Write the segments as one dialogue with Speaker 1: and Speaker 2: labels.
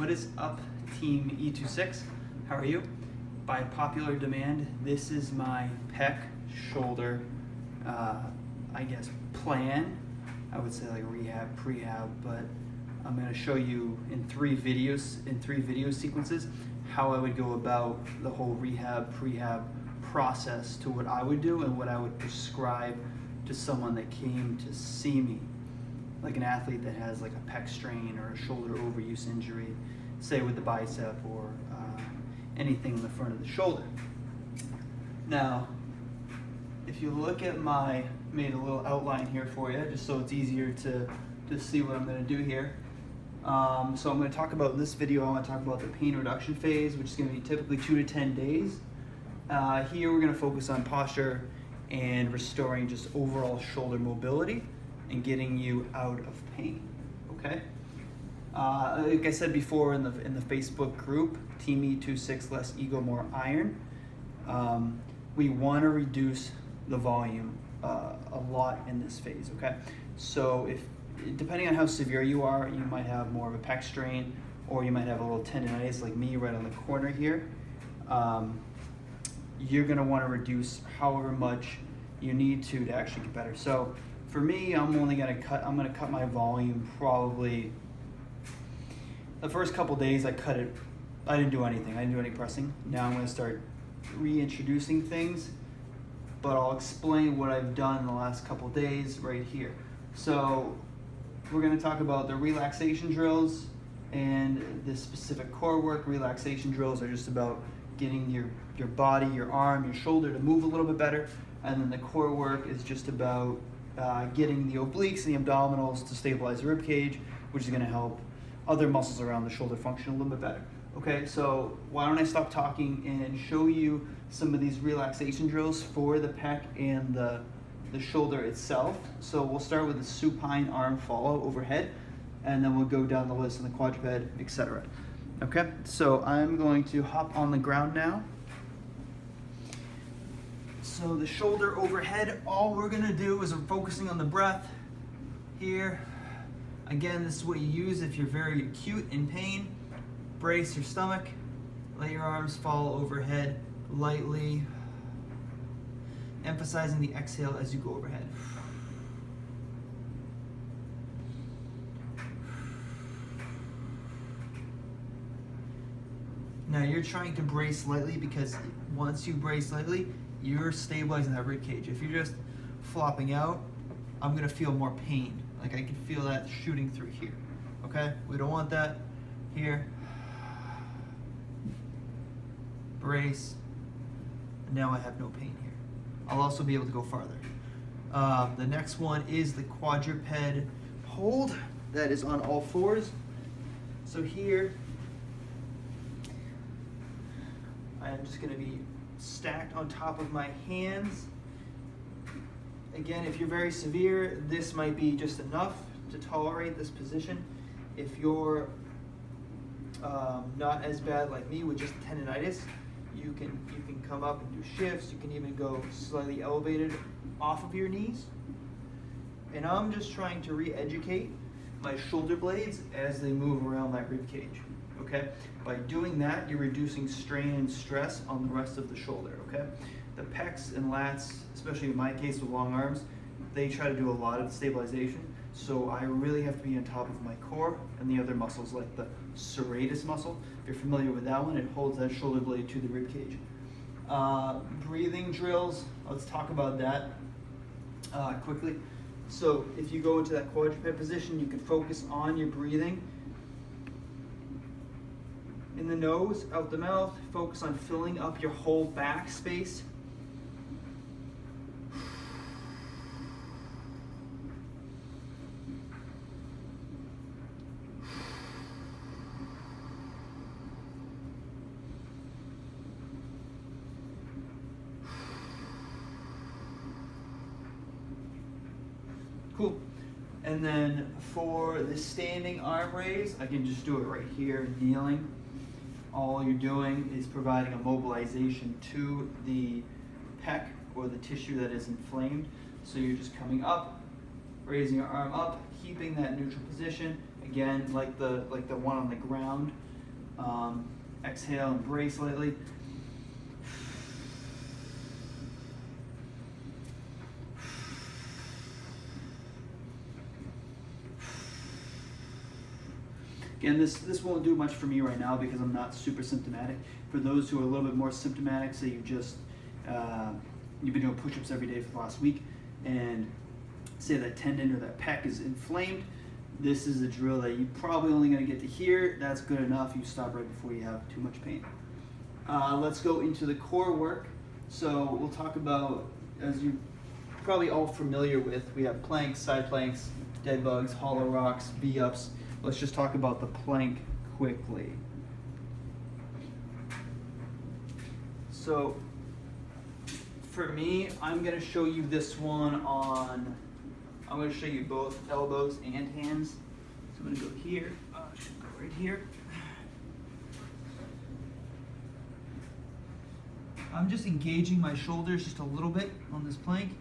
Speaker 1: What is up, Team E26? How are you? By popular demand, this is my pec shoulder, plan. I would say like rehab, prehab, but I'm going to show you in three video sequences how I would go about the whole rehab, prehab process to what I would do and what I would prescribe to someone that came to see me, like an athlete that has like a pec strain or a shoulder overuse injury, say with the bicep or anything in the front of the shoulder. Now, if you look at made a little outline here for you, just so it's easier to see what I'm going to do here. So I'm going to talk about this video. I want to talk about the pain reduction phase, which is going to be typically 2 to 10 days. Here we're going to focus on posture and restoring just overall shoulder mobility and getting you out of pain. Okay. Like I said before in the Facebook group, Team E26 Less Ego More Iron, we want to reduce the volume a lot in this phase. Okay. So depending on how severe you are, you might have more of a pec strain, or you might have a little tendonitis like me right on the corner here. You're going to want to reduce however much you need to actually get better. So for me, I'm going to cut my volume probably the first couple days. I cut it. I didn't do anything. I didn't do any pressing. Now I'm going to start reintroducing things, but I'll explain what I've done in the last couple days right here. So we're going to talk about the relaxation drills and this specific core work. Relaxation drills are just about getting your body, your arm, your shoulder to move a little bit better, and then the core work is just about getting the obliques and the abdominals to stabilize the rib cage, which is going to help other muscles around the shoulder function a little bit better. Okay, so why don't I stop talking and show you some of these relaxation drills for the pec and the shoulder itself. So we'll start with the supine arm follow overhead, and then we'll go down the list in the quadruped, etc. Okay, so I'm going to hop on the ground now. So the shoulder overhead, all we're gonna do is we're focusing on the breath here. Again, this is what you use if you're very acute in pain. Brace your stomach, let your arms fall overhead lightly, emphasizing the exhale as you go overhead. Now you're trying to brace lightly because once you brace lightly, you're stabilizing that rib cage. If you're just flopping out, I'm gonna feel more pain. Like I can feel that shooting through here. Okay, we don't want that. Here, brace, and now I have no pain here. I'll also be able to go farther. The next one is the quadruped hold. That is on all fours. So here, I am just going to be stacked on top of my hands. Again, if you're very severe, this might be just enough to tolerate this position. If you're not as bad like me with just tendonitis, you can come up and do shifts. You can even go slightly elevated off of your knees. And I'm just trying to re-educate my shoulder blades as they move around that rib cage. Okay? By doing that, you're reducing strain and stress on the rest of the shoulder. Okay? The pecs and lats, especially in my case with long arms, they try to do a lot of stabilization. So I really have to be on top of my core and the other muscles, like the serratus muscle. If you're familiar with that one, it holds that shoulder blade to the rib cage. Breathing drills, let's talk about that quickly. So if you go into that quadruped position, you can focus on your breathing. In the nose, out the mouth, focus on filling up your whole back space. Cool. And then for the standing arm raise, I can just do it right here, kneeling. All you're doing is providing a mobilization to the pec or the tissue that is inflamed. So you're just coming up, raising your arm up, keeping that neutral position, Again, like the one on the ground. Exhale and brace slightly. Again, this won't do much for me right now because I'm not super symptomatic. For those who are a little bit more symptomatic, say you've been doing push-ups every day for the last week, and say that tendon or that pec is inflamed, this is a drill that you're probably only going to get to here. That's good enough. You stop right before you have too much pain. Let's go into the core work. So we'll talk about, as you're probably all familiar with, we have planks, side planks, dead bugs, hollow rocks, V-ups. Let's just talk about the plank quickly. So for me, I'm going to show you this one on, I'm going to show you both elbows and hands. So I'm going to go here, should go right here. I'm just engaging my shoulders just a little bit on this plank.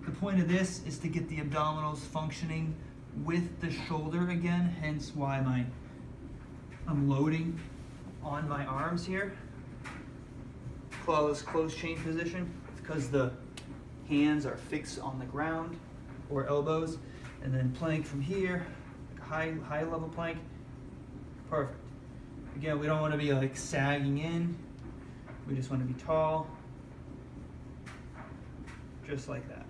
Speaker 1: The point of this is to get the abdominals functioning with the shoulder again, hence why I'm loading on my arms here. Clawless close chain position, because the hands are fixed on the ground or elbows, and then plank from here, high level plank. Perfect. Again, we don't want to be like sagging in. We just want to be tall, just like that.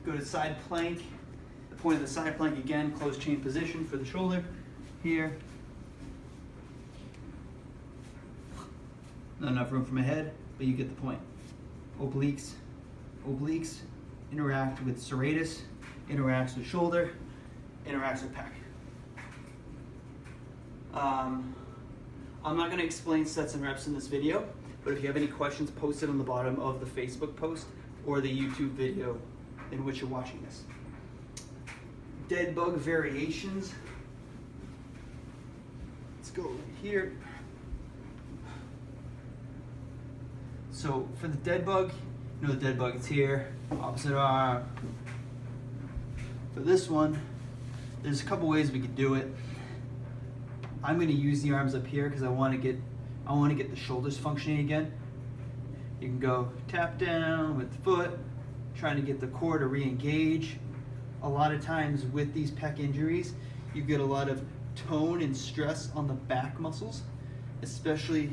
Speaker 1: Go to side plank. The point of the side plank, again, close chain position for the shoulder here. Not enough room for my head, but you get the point. Obliques interact with serratus, interacts with shoulder, interacts with pec. I'm not going to explain sets and reps in this video, but if you have any questions, post it on the bottom of the Facebook post or the YouTube video in which you're watching this. Dead bug variations. Let's go right here. So for the dead bug, you know the dead bug is here, opposite arm. For this one, there's a couple ways we could do it. I'm going to use the arms up here because I want to get the shoulders functioning again. You can go tap down with the foot, trying to get the core to re-engage. A lot of times with these pec injuries, you get a lot of tone and stress on the back muscles, especially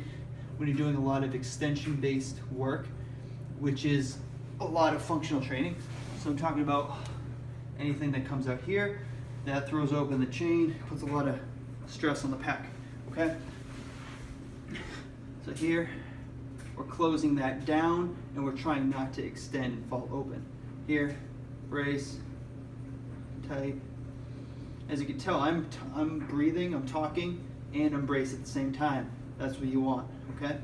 Speaker 1: when you're doing a lot of extension-based work, which is a lot of functional training. So I'm talking about anything that comes out here, that throws open the chain, puts a lot of stress on the pec, okay? So here, we're closing that down and we're trying not to extend and fall open. Here, brace, tight. As you can tell, I'm breathing, I'm talking, and I'm braced at the same time. That's what you want, okay?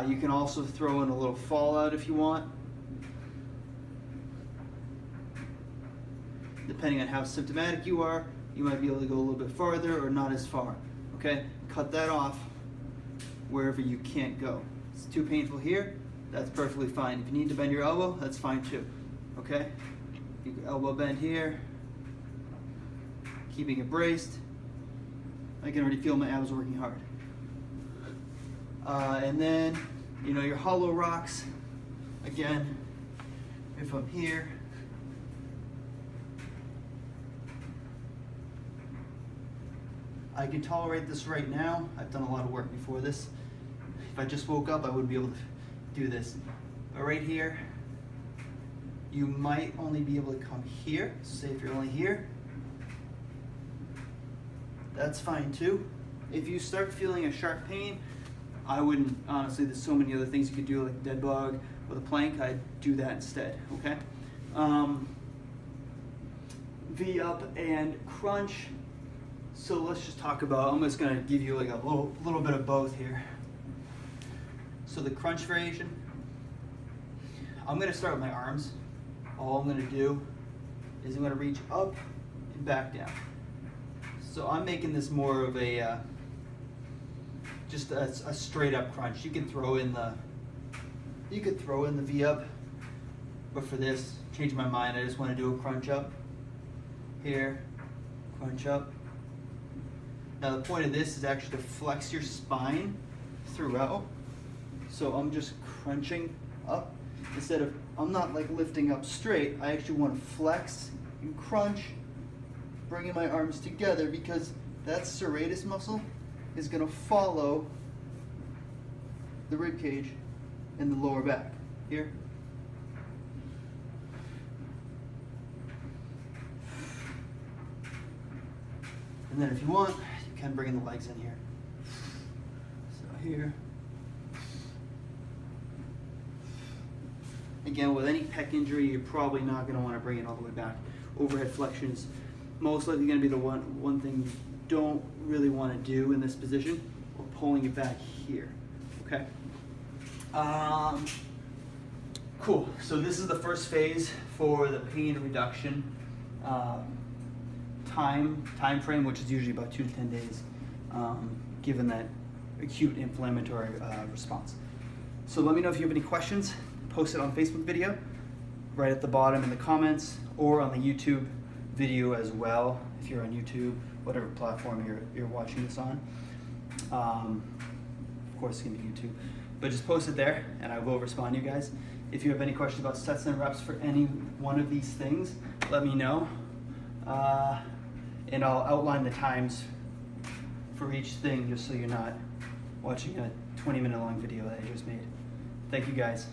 Speaker 1: You can also throw in a little fallout if you want. Depending on how symptomatic you are, you might be able to go a little bit farther or not as far, okay? Cut that off wherever you can't go. If it's too painful here, that's perfectly fine. If you need to bend your elbow, that's fine too, okay? You can elbow bend here, keeping it braced. I can already feel my abs working hard. And then, you know, your hollow rocks, again, if I'm here, I can tolerate this right now. I've done a lot of work before this. If I just woke up, I wouldn't be able to do this. But right here, you might only be able to come here. So say if you're only here, that's fine too. If you start feeling a sharp pain, I wouldn't, honestly, there's so many other things you could do, like dead bug or the plank. I'd do that instead, okay? V up and crunch. So let's just talk about, I'm just gonna give you like a little bit of both here. So the crunch variation, I'm gonna start with my arms. All I'm gonna do is I'm gonna reach up and back down. So I'm making this more of a, just a straight up crunch. You can throw in the V up But for this, change my mind, I just want to do a crunch up. Here, crunch up. Now the point of this is actually to flex your spine throughout. So I'm just crunching up. Instead of, I'm not like lifting up straight, I actually want to flex and crunch, bringing my arms together, because that serratus muscle is going to follow the rib cage and the lower back. Here. And then if you want, you can bring in the legs in here. So here. Again, with any pec injury, you're probably not going to want to bring it all the way back. Overhead flexion is most likely going to be the one thing you don't really want to do in this position, or pulling it back here. Okay. Cool. So this is the first phase for the pain reduction time frame, which is usually about 2 to 10 days, given that acute inflammatory response. So let me know if you have any questions. Post it on Facebook video, right at the bottom in the comments, or on the YouTube video as well, if you're on YouTube, whatever platform you're watching this on. Of course, it's gonna be YouTube, but just post it there, and I will respond to you guys. If you have any questions about sets and reps for any one of these things, let me know, and I'll outline the times for each thing, just so you're not watching a 20-minute long video that I just made. Thank you guys.